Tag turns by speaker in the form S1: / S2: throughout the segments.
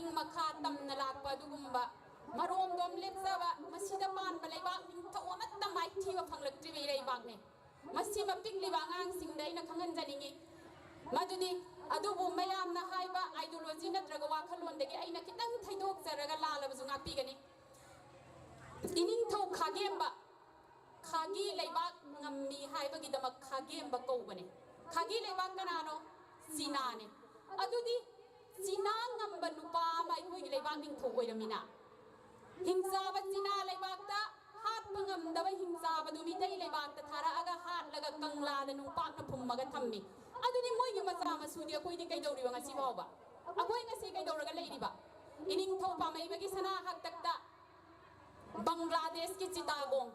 S1: ꯃꯅꯤꯡ ꯃꯈꯥ ꯇꯝꯅ ꯂꯥꯛꯄ ꯑꯗꯨꯒꯨꯝꯕ ꯃꯔꯣꯝꯗꯣꯝ ꯂꯦꯞꯆꯕ ꯃꯁꯤꯗ ꯄꯥꯟꯕ ꯂꯩꯕꯥꯛ ꯅꯤꯡꯊꯧ ꯑꯃꯠꯇ ꯃꯥꯏꯊꯤꯕ ꯐꯪꯂꯛꯇ꯭ꯔꯤꯕ ꯏꯔꯩꯕꯥꯛꯅꯤ ꯃꯁꯤ ꯃꯄꯤꯛꯂꯤꯕ ꯑꯉꯥꯡꯁꯤꯡꯗ ꯑꯩꯅ ꯈꯪꯍꯟꯖꯅꯤꯡꯉꯤ ꯃꯗꯨꯗꯤ ꯑꯗꯨꯕꯨ ꯃꯌꯥꯝꯅ ꯍꯥꯏꯕ ꯑꯥꯏꯗꯤꯑꯣꯂꯣꯖꯤ ꯅꯠꯇ꯭ꯔꯒ ꯋꯥꯈꯜꯂꯣꯟꯗꯒꯤ ꯑꯩꯅ ꯈꯤꯇꯪ ꯊꯩꯗꯣꯛꯆꯔꯒ ꯂꯥꯜꯂꯕꯁꯨ ꯉꯥꯛꯄꯤꯒꯅꯤ ꯏꯅꯤꯡꯊꯧ ꯈꯥꯒꯦꯝꯕ ꯈꯥꯒꯤ ꯂꯩꯕꯥꯛ ꯉꯝꯃꯤ ꯍꯥꯏꯕꯒꯤꯗꯃꯛ ꯈꯥꯒꯦꯝꯕ ꯀꯧꯕꯅꯤ ꯈꯥꯒꯤ ꯂꯩꯕꯥꯛ ꯀꯅꯥꯅꯣ ꯆꯤꯅꯥꯅꯤ ꯑꯗꯨꯗꯤ ꯆꯤꯅꯥ ꯉꯝꯕ ꯅꯨꯄꯥ ꯑꯃ ꯑꯩꯈꯣꯏꯒꯤ ꯂꯩꯕꯥꯛ ꯅꯤꯡꯊꯧ ꯑꯣꯏꯔꯝꯃꯤꯅ ꯍꯤꯡꯆꯥꯕ ꯆꯤꯅꯥ ꯂꯩꯕꯥꯛꯇ ꯍꯥꯠꯄ ꯉꯝꯗꯕ ꯍꯤꯡꯆꯥꯕꯗꯨ ꯃꯤꯇꯩ ꯂꯩꯕꯥꯛꯇ ꯊꯥꯔꯛꯑꯒ ꯍꯥꯠꯂꯒ ꯀꯪꯂꯥꯗ ꯅꯨꯡꯄꯥꯛꯅ ꯐꯨꯝꯃꯒ ꯊꯝꯃꯤ ꯑꯗꯨꯗꯤ ꯃꯣꯏꯒꯤ ꯃꯆꯥ ꯃꯁꯨꯗꯤ ꯑꯩꯈꯣꯏꯗꯤ ꯀꯩꯗꯧꯔꯤꯕ ꯉꯁꯤ ꯐꯥꯎꯕ ꯑꯩꯈꯣꯏ ꯉꯁꯤ ꯀꯩꯗꯧꯔꯒ ꯂꯩꯔꯤꯕ ꯏꯅꯤꯡꯊꯧ ꯄꯥꯝꯃꯩꯕꯒꯤ ꯁꯅꯥ ꯍꯥꯛꯇꯛꯇ ꯕꯪꯒ꯭ꯂꯥꯗꯦꯁꯀꯤ ꯆꯤꯇꯥꯒꯣꯡ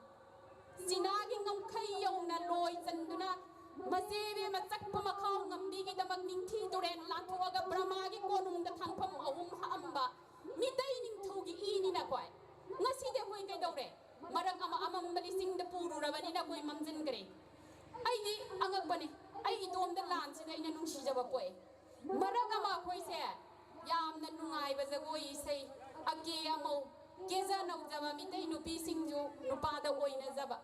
S1: ꯆꯤꯅꯥꯒꯤ ꯉꯝꯈꯩ ꯌꯧꯅ ꯂꯣꯏ ꯆꯟꯗꯨꯅ ꯃꯆꯦꯕꯦ ꯃꯆꯛꯄ ꯃꯈꯥꯎ ꯉꯝꯕꯤꯒꯤꯗꯃꯛ ꯅꯤꯡꯊꯤ ꯇꯨꯔꯦꯟ ꯂꯥꯟꯊꯣꯛꯑꯒ ꯕ꯭ꯔꯍ꯭ꯃꯥꯒꯤ ꯀꯣꯅꯨꯡꯗ ꯊꯥꯡꯐꯝ ꯑꯍꯨꯝ ꯍꯛꯑꯝꯕ ꯃꯤꯇꯩ ꯅꯤꯡꯊꯧꯒꯤ ꯏꯅꯤꯅ ꯈꯣꯏ ꯉꯁꯤꯗꯤ ꯑꯩꯈꯣꯏ ꯀꯩꯗꯧꯔꯦ ꯃꯔꯛ ꯑꯃ ꯑꯃꯝꯕ ꯂꯤꯁꯤꯡꯗ ꯄꯨꯔꯨꯔꯕꯅꯤꯅ ꯑꯩꯈꯣꯏ ꯃꯝꯖꯤꯟꯈ꯭ꯔꯦ ꯑꯩꯗꯤ ꯑꯉꯛꯄꯅꯦ ꯑꯩ ꯏꯇꯣꯝꯗ ꯂꯥꯟꯁꯤꯅ ꯑꯩꯅ ꯅꯨꯡꯁꯤꯖꯕ ꯄꯣꯛꯑꯦ ꯃꯔꯛ ꯑꯃ ꯑꯩꯈꯣꯏꯁꯦ ꯌꯥꯝꯅ ꯅꯨꯡꯉꯥꯏꯕ ꯖꯒꯣꯏ ꯏꯁꯩ ꯑꯀꯦ ꯑꯃꯧ ꯀꯦꯖ ꯅꯧꯖꯕ ꯃꯤꯇꯩ ꯅꯨꯄꯤꯁꯤꯡꯁꯨ ꯅꯨꯄꯥꯗ ꯑꯣꯏꯅꯖꯕ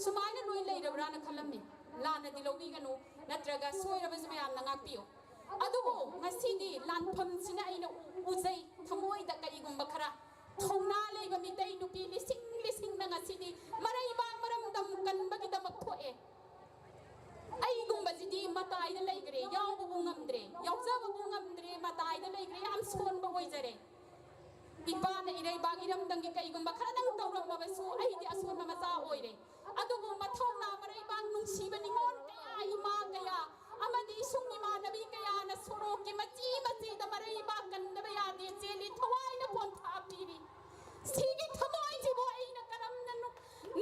S1: ꯁꯨꯃꯥꯏꯅ ꯂꯣꯏ ꯂꯩꯔꯕ꯭ꯔꯥꯅ ꯈꯜꯂꯝꯃꯤ ꯂꯥꯟꯅꯗꯤ ꯂꯧꯕꯤꯒꯅꯨ ꯅꯠꯇ꯭ꯔꯒ ꯁꯣꯏꯔꯕꯁꯨ ꯃꯌꯥꯝꯅ ꯉꯥꯛꯄꯤꯌꯨ ꯑꯗꯨꯕꯨ ꯉꯁꯤꯗꯤ ꯂꯥꯟꯐꯝꯁꯤꯅ ꯑꯩꯅ ꯎꯖꯩ ꯊꯃꯣꯏꯗ ꯀꯔꯤꯒꯨꯝꯕ ꯈꯔ ꯊꯧꯅꯥ ꯂꯩꯕ ꯃꯤꯇꯩ ꯅꯨꯄꯤ ꯂꯤꯁꯤꯡ ꯂꯤꯁꯤꯡꯅ ꯉꯁꯤꯗꯤ ꯃꯔꯩꯕꯥꯛ ꯃꯔꯝꯗꯝ ꯀꯟꯕꯒꯤꯗꯃꯛ ꯊꯣꯛꯑꯦ ꯑꯩꯒꯨꯝꯕꯁꯤꯗꯤ ꯃꯇꯥꯏꯗ ꯂꯩꯈ꯭ꯔꯦ ꯌꯥꯎꯕꯕꯨ ꯉꯝꯗ꯭ꯔꯦ ꯌꯥꯎꯖꯕꯕꯨ ꯉꯝꯗ꯭ꯔꯦ ꯃꯇꯥꯏꯗ ꯂꯩꯈ꯭ꯔꯦ ꯌꯥꯝ ꯁꯣꯟꯕ ꯑꯣꯏꯖꯔꯦ ꯏꯄꯥꯅ ꯏꯔꯩꯕꯥꯛ ꯏꯔꯝꯗꯝꯒꯤ ꯀꯩꯒꯨꯝꯕ ꯈꯔꯗꯪ ꯇꯧꯔꯝꯃꯕꯁꯨ ꯑꯩꯗꯤ ꯑꯁꯣꯟꯕ ꯃꯆꯥ ꯑꯣꯏꯔꯦ ꯑꯗꯨꯕꯨ ꯃꯊꯧꯅꯥ ꯃꯔꯩꯕꯥꯛ ꯅꯨꯡꯁꯤꯕ ꯅꯤꯉꯣꯜ ꯀꯌꯥ ꯏꯃꯥ ꯀꯌా ꯑꯃꯗꯤ ꯏꯁꯨꯡ ꯏꯃꯥꯟꯅꯕꯤ ꯀꯌꯥꯅ ꯁꯣꯔꯣꯛꯀꯤ ꯃꯆꯤ ꯃꯆꯤꯗ ꯃꯔꯩꯕꯥꯛ ꯀꯟꯗꯕ ꯌꯥꯗꯦ ꯆꯦꯜꯂꯤ ꯊꯋꯥꯏꯅ ꯄꯣꯟꯊꯥ ꯄꯤꯔꯤ ꯁꯤꯒꯤ ꯊꯃꯣꯏꯁꯤꯕꯨ ꯑꯩꯅ ꯀꯔꯝꯅ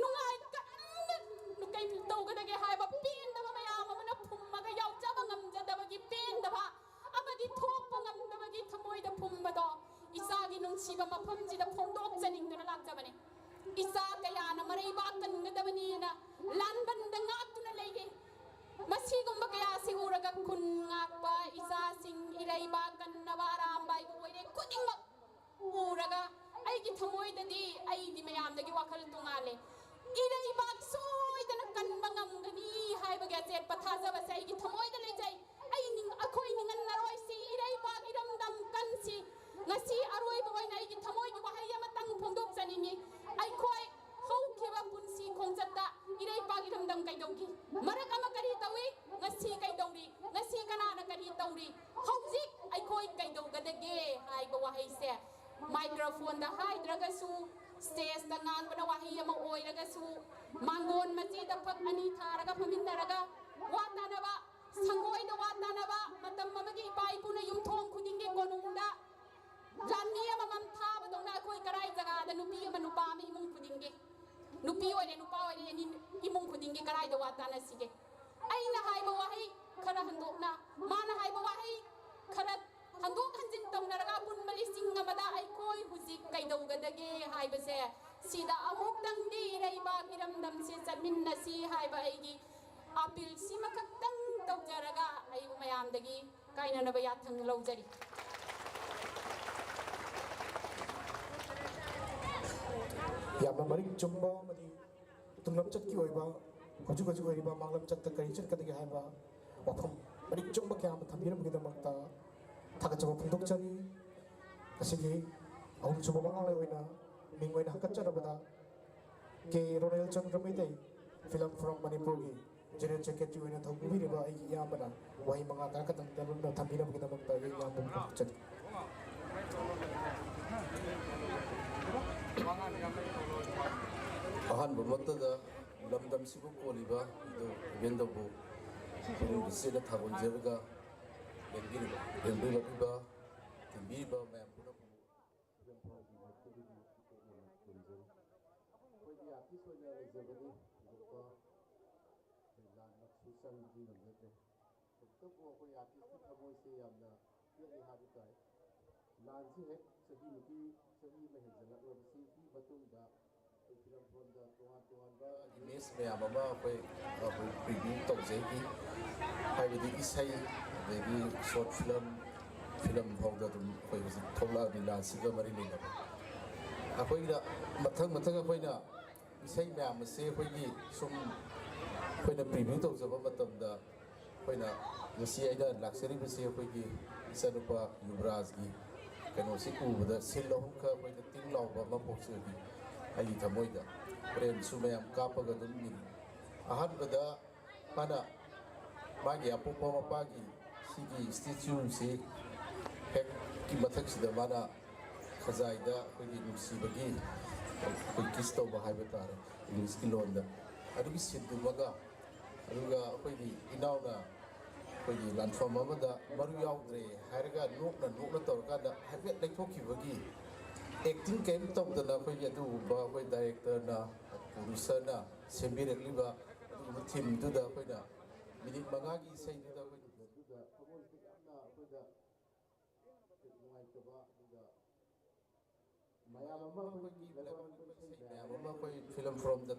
S1: ꯅꯨꯡꯉꯥꯏ ꯀꯔꯝꯅ ꯀꯩ ꯇꯧꯒꯗꯒꯦ ꯍꯥꯏꯕ ꯄꯦꯟꯗꯕ ꯃꯌꯥꯝ ꯑꯃꯅ ꯐꯨꯝꯃꯒ ꯌꯥꯎꯖꯕ ꯉꯝꯖꯗꯕꯒꯤ ꯄꯦꯟꯗꯕ ꯑꯃꯗꯤ ꯊꯣꯛꯄ ꯉꯝꯗꯕꯒꯤ ꯊꯃꯣꯏꯗ ꯐꯨꯝꯕꯗோ ꯏꯆꯥꯒꯤ ꯅꯨꯡꯁꯤꯕ ꯃꯐꯝꯁꯤꯗ ꯐꯣꯡꯗꯣꯛꯆꯅꯤꯡꯗꯨꯅ ꯂꯥꯛꯆꯕꯅꯤ ꯏꯆꯥ ꯀꯌꯥꯅ ꯃꯔꯩꯕꯥꯛ ꯀꯟꯒꯗꯕꯅꯤꯅ ꯂꯥꯟꯕꯟꯗ ꯉꯥꯛꯇꯨꯅ ꯂꯩꯒꯦ ꯃꯁꯤꯒꯨꯝꯕ ꯀꯌꯥꯁꯤ ꯎꯔꯒ ꯈꯨꯟ ꯉꯥꯛꯄ ꯏꯆꯥꯁꯤꯡ ꯏꯔꯩꯕꯥꯛ ꯀꯟꯅꯕ ꯑꯔꯥꯝꯕ ꯑꯣꯏꯔꯦ ꯈꯨꯗꯤꯡꯃꯛ ꯎꯔꯒ ꯑꯩꯒꯤ ꯊꯃꯣꯏꯗꯗꯤ ꯑꯩꯗꯤ ꯃꯌꯥꯝꯗꯒꯤ ꯋꯥꯈꯜ ꯇꯣꯉꯥꯜꯂꯦ 이래이박 소이드는 간방am gani 하이버게 제 파타자바세 이기 토모이들 레자이 아이닝 아코이닝은 나로이시 이래이박 이름담 간시 ngasi aroi boy na igi thamoi gi wahaya matang phongdok chanimi ai khoi hau khiba punsi khongjatta irei pagi ramdam kai dongki marak ama kari tawi ngasi kai dongri ngasi kana na kari tawri haujik ai khoi kai donggadage hai ba wahai se microphone da hai draga su stage da ngang bana wahai ama oi raga su mangon machi da phak ani tharaga phamindaraga wata na ba sangoi da wata na ba matam mamagi pai puna yum thong khudinge konungda Lani ama mamta badong na koi karai jaga da nupi ama nupa mi imung kudinge nupi oile nupa oile ni imung kudinge karai da wata na sige ai na hai ba wahai khara handok na mana hai ba wahai khara handok hanjin tong na raga pun mali sing amada ai koi huzik kai dau ga dage hai ba se sida amuk dang di rai ba kiram dam se chamin na si hai ba ai gi apil si makak dang tau jaraga ai mayam dagi kaina na ba ya thang lau jari
S2: याम मरिक चुम्बा मदी तुंगम चत की होइबा हजु हजु होइबा मांगलम चत करी चत कदगे हाइबा वफम मरिक चुम्बा क्या हम थंबिरम गिदमक्ता थागा चबा फुंदोक चरी असिगे अहुम चुम्बा मांगले होइना मिंगोइना हकचरबदा के रोनेल चंद्र मेदै film from Manipur की जनरल सेक्रेटरी होइना थौबिरिबा आई यामना वही मंगा का कतंग तरुन थंबिरम गिदमक्ता ये याम चत
S3: ahan bumata lamdam sibu koliba do bendabu sida thagon jerga bendu lapiba timbiba mem pura koi artist hoina lejabani dokta lan naksusan di namete dokta ko koi artist ki thamoi se yamna yeli habi tai lan si hek sabi nuki sabi mehenjala robsi ki batunda Miss Maya Mama koi preview tau zegi hai bidi isai bidi short film film फाउदा तुम कोई उस थोड़ा नीला सिगा मरी नहीं लगा कोई ना मथंग मथंग कोई ना इसे मैम से कोई की सुम कोई ना प्रीमियम तो जब मतलब दा कोई ना जैसे ऐसा लक्ष्री बसे कोई की सनुपा युवराज की कनो से उबदा सिल्लो का कोई ना तीन लाव बाबा पोक्स की आई था मोइदा प्रेम सुमयम कापगा तुम मिल आहत बदा mana magi apu poma pagi sigi statue si hek ki mathak sida mana khazaida kogi nusi bagi koi kisto ba haiba tare english ki lon da adugi siddu maga aduga kogi inauna kogi landform amada maru yaudre harga nokna torka da havet lekhoki bagi acting kem top da kogi adu ba koi director na producer na sembirek liba team tu dah apa dah minit mangagi saya tu dah apa tu dah kamu mesti apa apa dah mulai coba juga maya mama apa ni maya mama apa film from the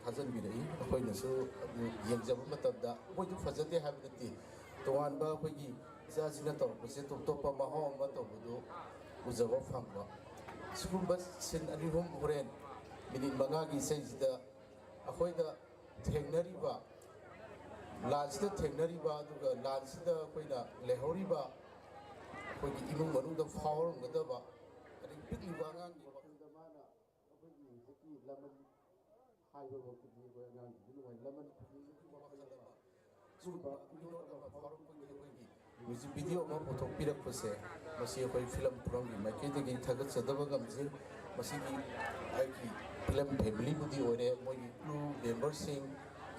S3: thousand bidai apa ni so yang jam matab dah apa tu fazat dia habis nanti tuan ba apa ni saya sini tahu pasal tu pa mahal matau tu uzawab faham ba sebelum bas sen ani home horen minit mangagi saya dah apa dah थेंगनरीबा लांसदा थेंगनरीबा दुगा लांसदा कोइना लेहौरीबा कोइगी इमुंग मनुंगदा फावरंगदबा अदि पिकलिबा ngang gi wakanda mana akoigi zaki lamani haiba wakti ko ngang gi nuai lamani phuni wakanda suba ino da फावरंग कोइगी कोइगी music video ma photo pirak pase masi koi film prom gi makai de gi thagat sadaba gamje masi gi ai ki film family budi ore moi crew members sing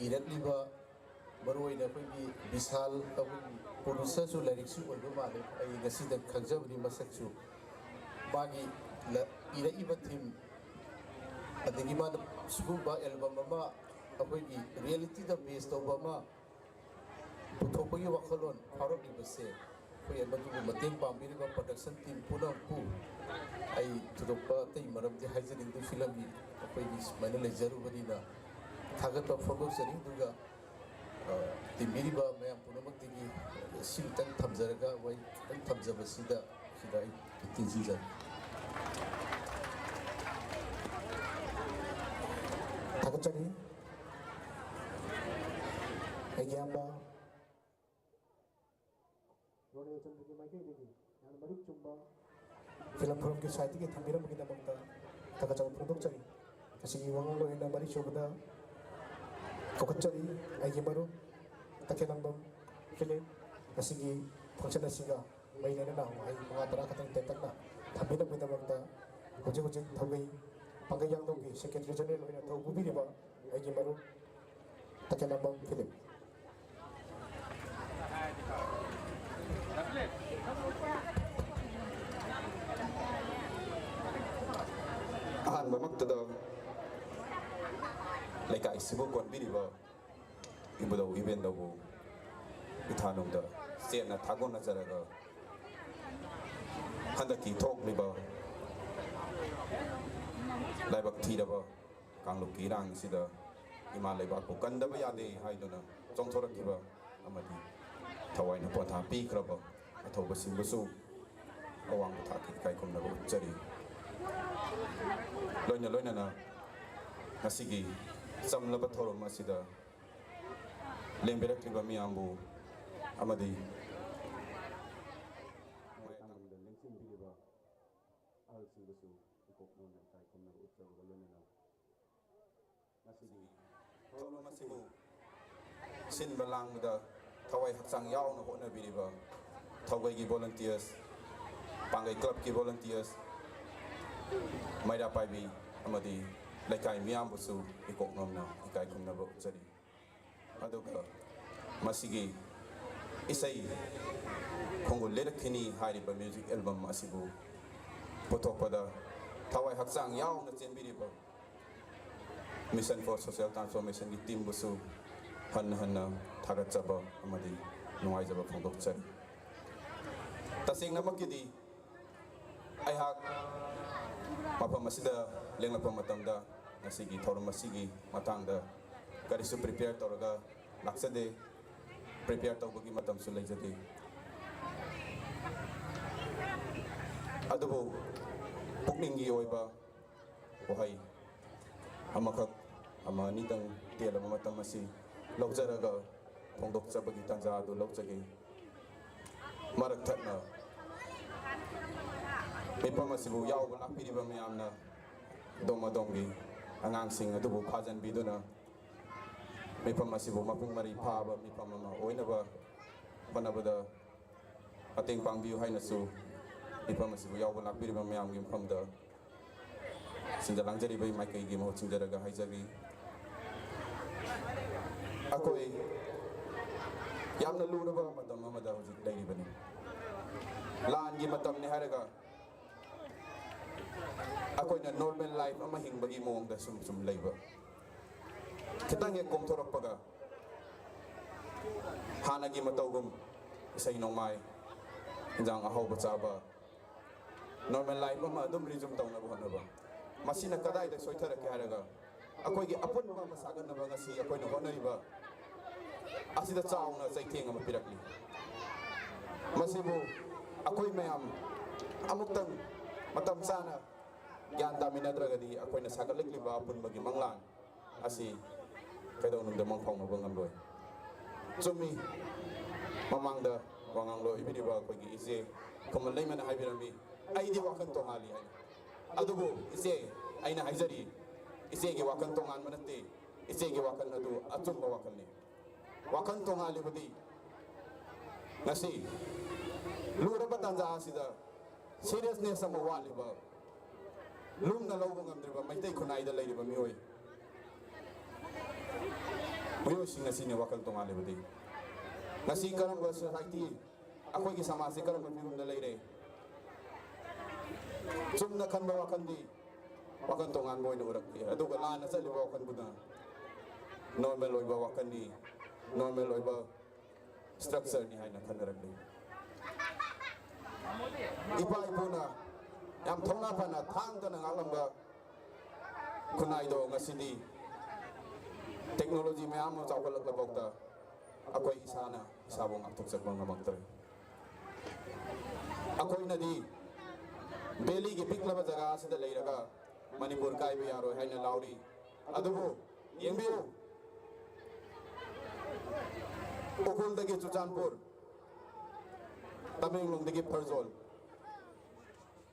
S3: irakliba maroi na koi bisal tabu producer su lyrics su olbo male ai gasi da khagjabni masak su bagi ira iba thim adigi ma suba album ma akoi gi reality da based over ma puthopagi wakhalon harok ibase koi abadu mateng pambiri ba production team puna pu ai thudopa tei maram di haijaring du film gi akoi gi mana lejaru badina thagat pa photo sari duga timiri ba mayam punamak digi sim tan thamjaraga wai tan thamjabasida sidai tinjija
S2: thagat chari ayamba Ronald Chandra ki mai kai degi yan marik chumba film from ki saiti ki thambiram ki damakta thagat chari product chari kasi wang lo ina mari chobda kokat chari ai maru takenambam film asigi function asiga mai na na ai mga tara katang tetak na thambiram ki damakta hoje hoje thagai pangai yang dong ki secretary general lo ina thau bubi riba ai maru takenambam film
S4: ꯑꯍꯥꯟꯕꯃꯛꯇꯗ ꯂꯩꯀꯥꯏꯁꯤꯕꯨ ꯀꯣꯟꯕꯤꯔꯤꯕ ꯏꯕꯨꯙꯧ ꯏꯕꯦꯟꯗꯧꯕꯨ ꯏꯊꯥꯅꯨꯡꯗ ꯆꯦꯠꯅ ꯊꯥꯒꯣꯟꯅꯖꯔꯒ ꯍꯟꯗꯛꯀꯤ ꯊꯣꯛꯂꯤꯕ ꯂꯥꯏꯕꯛ ꯊꯤꯔꯕ ꯀꯥꯡꯂꯨꯞꯀꯤ ꯏꯔꯥꯡ ꯑꯁꯤꯗ ꯏꯃꯥ ꯂꯩꯕꯥꯛꯄꯨ ꯀꯟꯗꯕ ꯌꯥꯗꯦ ꯍꯥꯏꯗꯨꯅ ꯆꯣꯡꯊꯣꯔꯛꯈꯤꯕ ꯑꯃꯗꯤ ꯊꯋꯥꯏꯅ ꯄꯣꯟꯊꯥ ꯄꯤꯈ꯭ꯔꯕ ꯑꯊꯧꯕꯁꯤꯡꯕꯨꯁꯨ ꯑꯋꯥꯡꯕ ꯊꯥꯛꯀꯤ ꯏꯀꯥꯏꯈꯨꯝꯅꯕ ꯎꯠꯆꯔꯤ ꯂꯣꯏꯅ ꯂꯣꯏꯅꯅ ꯉꯁꯤꯒꯤ ꯆꯝꯂꯕ ꯊꯧꯔꯝ ꯑꯁꯤꯗ ꯂꯦꯡꯕꯤꯔꯛꯂꯤꯕ ꯃꯤꯌꯥꯝꯕꯨ ꯑꯃꯗꯤ ꯃꯌꯥꯝꯗ ꯂꯦꯡꯁꯤꯟꯕꯤꯔꯤꯕ ꯑꯍꯜꯁꯤꯡꯕꯨꯁꯨ ꯏꯀꯣꯛꯅꯅ ꯏꯀꯥꯏꯈꯨꯝꯅꯕ ꯎꯠꯆꯕꯒ ꯂꯣꯏꯅꯅ ꯉꯁꯤꯒꯤ ꯊꯧꯔꯝ ꯑꯁꯤꯕꯨ ꯁꯤꯟꯕ ꯂꯥꯡꯕꯗ ꯊꯋꯥꯏ ꯍꯛꯆꯥꯡ ꯌꯥꯎꯅ ꯍꯣꯠꯅꯕꯤꯔꯤꯕ ꯊꯧꯒꯩꯒꯤ ꯚꯣꯂꯨꯟꯇꯤꯌꯔꯁ ꯄꯥꯡꯒꯩ ꯀ꯭ꯂꯕꯀꯤ ꯚꯣꯂꯨꯟꯇꯤꯌꯔꯁ ꯃꯩꯔꯥ ꯄꯥꯏꯕꯤ ꯑꯃꯗꯤ ꯂꯩꯀꯥꯏ ꯃꯤꯌꯥꯝꯕꯨꯁꯨ ꯏꯀꯣꯛꯅꯣꯝꯅ ꯏꯀꯥꯏ ꯈꯨꯝꯅꯕ ꯎꯠꯆꯔꯤ ꯑꯗꯨꯒ ꯃꯁꯤꯒꯤ ꯏꯁꯩ ꯈꯣꯡꯒꯨꯜ ꯂꯤꯔꯛꯈꯤꯅꯤ ꯍꯥꯏꯔꯤꯕ ꯃ꯭ꯌꯨꯖꯤꯛ ꯑꯦꯜꯕꯝ ꯑꯁꯤꯕꯨ ꯄꯨꯊꯣꯛꯄꯗ ꯊꯋꯥꯏ ꯍꯛꯆꯥꯡ ꯌꯥꯎꯅ ꯆꯦꯟꯕꯤꯔꯤꯕ ꯃꯤꯁꯟ ꯐꯣꯔ ꯁꯣꯁꯤꯌꯦꯜ ꯇ꯭ꯔꯥꯟꯁꯐꯣꯔꯃꯦꯁꯟꯒꯤ ꯇꯤꯝꯕꯨꯁꯨ ꯍꯟꯅ ꯍꯟꯅ ꯊꯥꯒꯠꯆꯕ ꯑꯃꯗꯤ ꯅꯨꯡꯉꯥꯏꯖꯕ ꯐꯣꯡꯗꯣꯛꯆꯔꯤ ꯇꯁꯦꯡꯅꯃꯛꯀꯤꯗꯤ ꯑꯩꯍꯥꯛ ꯃꯐꯝ ꯑꯁꯤꯗ ꯂꯦꯡꯂꯛꯄ ꯃꯇꯝꯗ ꯉꯁꯤꯒꯤ ꯊꯧꯔꯝ ꯑꯁꯤꯒꯤ ꯃꯇꯥꯡꯗ ꯀꯔꯤꯁꯨ ꯄ꯭ꯔꯤꯄꯦꯌꯔ ꯇꯧꯔꯒ ꯂꯥꯛꯆꯗꯦ ꯄ꯭ꯔꯤꯄꯦꯌꯔ ꯇꯧꯕꯒꯤ ꯃꯇꯝꯁꯨ ꯂꯩꯖꯗꯦ ꯑꯗꯨꯕꯨ ꯄꯨꯛꯅꯤꯡꯒꯤ ꯑꯣꯏꯕ ꯋꯥꯍꯩ ꯑꯃꯈꯛ ꯑꯃ ꯑꯅꯤꯇꯪ ꯇꯦꯜꯂꯕ ꯃꯇꯝ ꯑꯁꯤ ꯂꯧꯖꯔꯒ ꯐꯣꯡꯗꯣꯛꯆꯕꯒꯤ ꯇꯥꯟꯖꯥ ꯑꯗꯨ ꯂꯧꯖꯒꯦ ꯃꯔꯛ ꯊꯠꯅ ꯃꯤꯐꯝ ꯑꯁꯤꯕꯨ ꯌꯥꯎꯕ ꯂꯥꯛꯄꯤꯔꯤꯕ ꯃꯌꯥꯝꯅ ꯑꯗꯣꯝ ꯑꯗꯣꯝꯒꯤ ꯑꯉꯥꯡꯁꯤꯡ ꯑꯗꯨꯕꯨ ꯐꯥꯖꯟꯕꯤꯗꯨꯅ ꯃꯤꯐꯝ ꯑꯁꯤꯕꯨ ꯃꯄꯨꯡ ꯃꯔꯩ ꯐꯥꯕ ꯃꯤꯐꯝ ꯑꯃ ꯑꯣꯏꯅꯕ ꯍꯣꯠꯅꯕꯗ ꯃꯇꯦꯡ ꯄꯥꯡꯕꯤꯌꯨ ꯍꯥꯏꯅꯁꯨ ꯃꯤꯐꯝ ꯑꯁꯤꯕꯨ ꯌꯥꯎꯕ ꯂꯥꯛꯄꯤꯔꯤꯕ ꯃꯌꯥꯝꯒꯤ ꯃꯐꯝꯗ ꯁꯤꯟꯖ ꯂꯥꯡꯖꯔꯤꯕ ꯃꯥꯏꯀꯩꯒꯤ ꯃꯍꯨꯠ ꯁꯤꯟꯖꯔꯒ ꯍꯥꯏꯖꯔꯤ ꯑꯩꯈꯣꯏ ꯌꯥꯝꯅ ꯂꯨꯔꯕ ꯃꯇꯝ ꯑꯃꯗ ꯍꯧꯖꯤꯛ ꯂꯩꯔꯤꯕꯅꯤ ꯂꯥꯟꯒꯤ ꯃꯇꯝꯅꯤ ꯍꯥꯏꯔꯒ ꯑꯩꯈꯣꯏꯅ ꯅꯣꯔꯃꯦꯜ ꯂꯥꯏꯐ ꯑꯃ ꯍꯤꯡꯕꯒꯤ ꯃꯑꯣꯡꯗ ꯁꯨꯝ ꯂꯩꯕ खितंग एक कोमथोरपगा हानागी मतौगुम इसै नोंमाय इंजांग अहौब चाबा नॉर्मल लाइफ अमा अदुम रिजुम तौनब होनबा मसिना कदाय द सोइथरके हारगा अकोइगी अपुनबा मसागनबा ngasi अकोइना होनरिबा असिदा चाउना चैथेंग अमा पिरकली मसिबु अकोइ मयाम अमुक्तंग मतम चाना ज्ञान तामिनद्रगदी अकोइना सागलकलिबा अपुनबगी मंगलान असि कदौनुंग दमंग फाउनबा ngamloi chumi mamangda wanganglo ibiriba akoigi ise komal leimana haibirami aidi wakan tongali hai adubu ise aina haijari ise ge wakan tongan manate ise ge wakan adu achumba wakan ni wakan tongali budi ngasi luraba tanja asida seriousness ama waliba lumna lawba ngamdriba maitai khunai da leiriba mioi mioi singa sine wakan tongali budi ngasi karamba society akoi gi samaj se karamba firum da leire chumna khanba wakandi wakan tongan moi no urak adu ga lana chali wakan buda normal loiba wakani normal loiba structure ni haina khandarak ni ipa ipuna yam thona phana thang ta ngalamba khunai do ngasidi technology me am chawkalak la bokta akoi isana sabong atok sak bang ngamangtre akoi nadi beli gi piklaba jaga asida leiraga manipur kai be yaro haina lauri adubu yembiu ukul dagi chuchanpur tamenglong dagi pharzol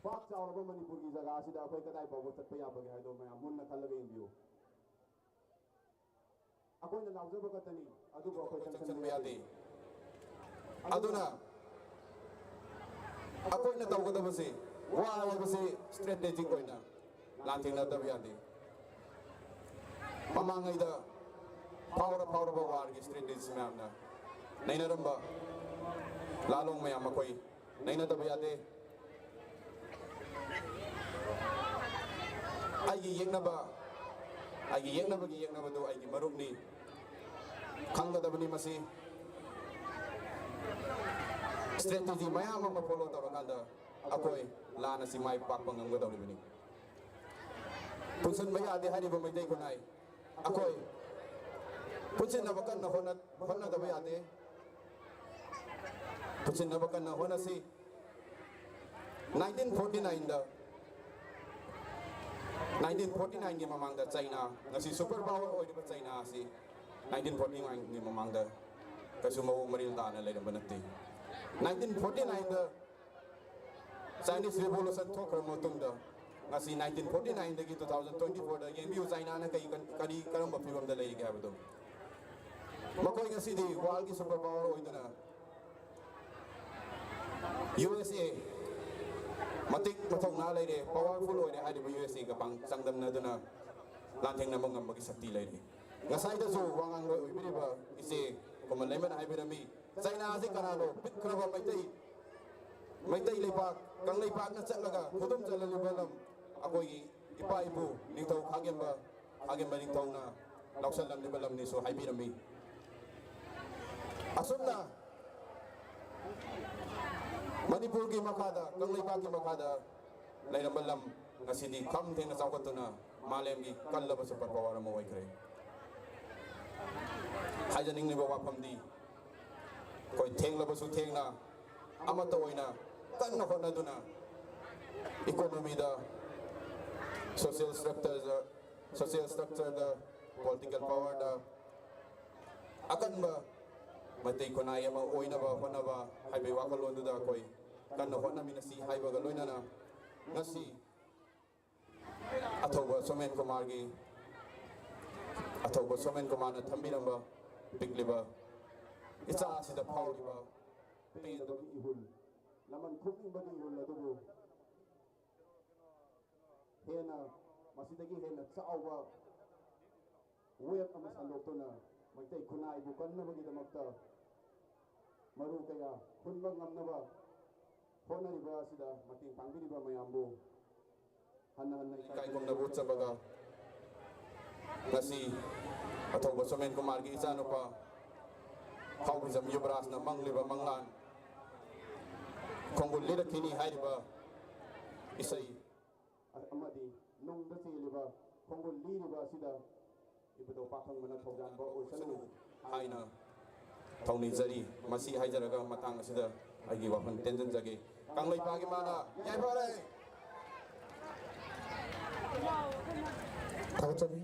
S4: pak chawraba manipur gi jaga asida akoi kadai bawo chatpa yabage haido mayam munna khallaga yembiu अकोइना लाउजब गतनी अदुबो अकोइ tension बेयादे अदुना अकोइना तौगदबसे वा हायबसे स्ट्रेटेजिक ओइना लांथिंगना दब यादे ममांगैदा पावर वारगी स्ट्रेटेजिस मैमना नैनरंबा लालोंग मैम अकोइ नैना दब यादे आइगी येंगनबदो आइगी मरुमनी खंगदबनी मसी स्ट्रेटेजी मयाम अमा फॉलो तौरकांदा अकोइ लाना सि माइ पाक पंगंगदौरिबनी पुनसन बयादे हारिबा मैदै खुनाइ अकोइ पुनसन नबकन होना दब यादे पुनसन नबकन होना सि 1949 दा 1949 की ममांगदा China ngasi super power oidiba China asi 1949 की ममांगदा कसुमो मरिल दाना लेरबा नते 1949 दा Chinese revolution thokra motungda ngasi 1949 dagi 2024 da yembiu China na kai kari karamba phibam da lei ga habdo makoi ngasi di world ki super power oidana USA matik mathong na leire powerful oire haiba USA ka pang sangdam na duna lantheng na mangam bagi sakti leire ngasai da zo wangang loi oibiriba ise koman leiman haibirami China ase kanalo pikraba maitai leipak kang leipak na chatlaga khudum chalali balam akoi ipa ibu ningthau khagemba ningthau na lausal lam balam ni so haibirami asumna Manipur ki makada kanglaipa ki makada lairabalam ngasidi kam thena chawkatuna malem gi kallaba super power mo waikre hajaning ni bawa phamdi koi thenglaba su thengna amata oina kanna hona duna economy da social structure da political power da akan ba matay kunay ama oina ba hona ba haibe wakalon da koi kan na hona minasi haiba ga loina na ngasi athoba somen kumar gi athoba somen kumar na thambiramba pigliba isa asida phawliba
S3: pe da ihul laman khuping ba ihul la du hena masidagi hena chauwa web ama salotona maitai khunai bu kanna bagi damakta maru kaya khunba ngamnaba honariba sida mating pangbiriba mayambu hanna
S4: kai kom na butsa baga ngasi athoba somen kumar gi isa no pa Hawizam Yubras na mangliba manglan Kongul lida kini haiba isai
S3: amadi nung da siliba kongol liriba sida ibudo pakhang mana thawjan ba oisanu
S4: haina thawni jari masi haijaraga matang asida agi wafan tension jage kanglai pagi mana yai pare
S2: 당첨이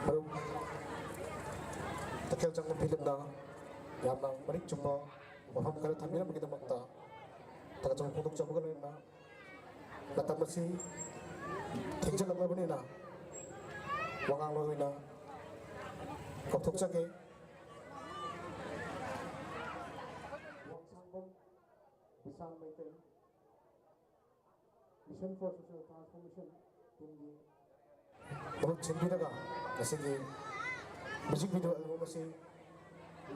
S2: 바로 takil 필름 나 야망 머리 좀 wafam kala thamira bagi damakta takachang punduk chabu kala na natamasi thingja lagla bani na wangang loi na kopthok chake
S3: wangsangom bisang maitai mission for social transformation tinggi
S2: baru chenbiraga asigi music video album asi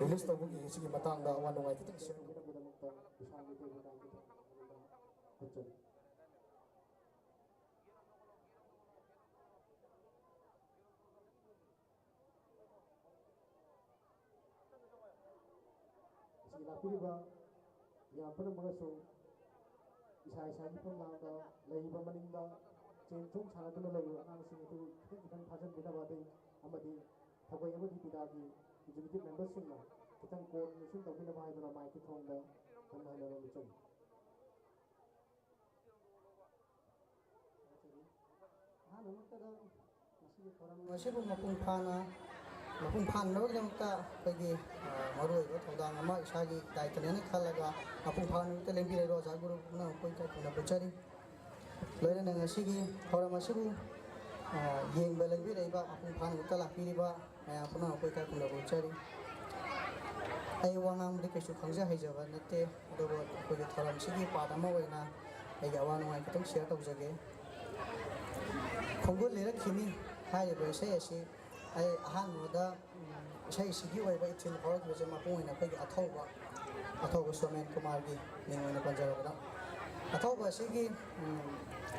S2: release tabugi asigi matangda wanungai kitang share
S3: kita damakta bisang maitai budang kita kecil Lapiriba yang pernah mengasung isa-isa pemlangda laiba maningda cengcung sangatuna laiba angsing itu kita hasan bina badai amadi thabai amadi pidagi executive members singna kita coordination tabina bahai dona mai ki thongda hanna hanna michai
S5: masibu mapung phanabagidamta aikogi maruoiba thodang ama isagi daitane khalaga mapung phanabagita lembirero jaguru na koi ka kuna bachari loina ngasigi thoram asibu yengba lembireba mapung phanabagita lapiriba maya puna koi ka kuna bachari ai wangang de kesu khangja haijaba nate adobo koi thoram sigi padama oina ai awanu ai kitang share tawjage khongol lera khini hairiba sai asi ai ahanmoda sai sigi oiba itin horak bje mapoina koi athauba somen kumar gi ningoina panjarabada athauba sigi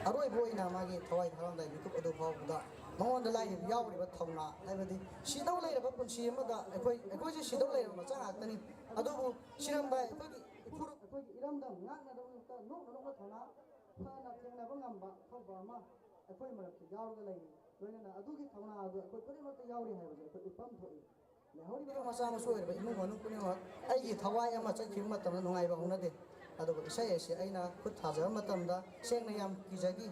S5: aroi boina magi thawai tharanda youtube adu phawda monda lai yauri ba thawna haibadi sidau lai ba punsi amada ekoi je sidau lai ma chang aktani adubu siramba ekoi iramda ngakna dong ta no no ba thana phana thengna ba ngamba thawba ma ekoi marak yaurga lai loina adugi thawna adu ekoi purimata yauri haiba ekoi upam thoi lehori masa masu oirba imu manu punima aigi thawai ama chakhi matamna nungai ba hunade adugo isai ase aina khut thaja matamda sengna yam kijagi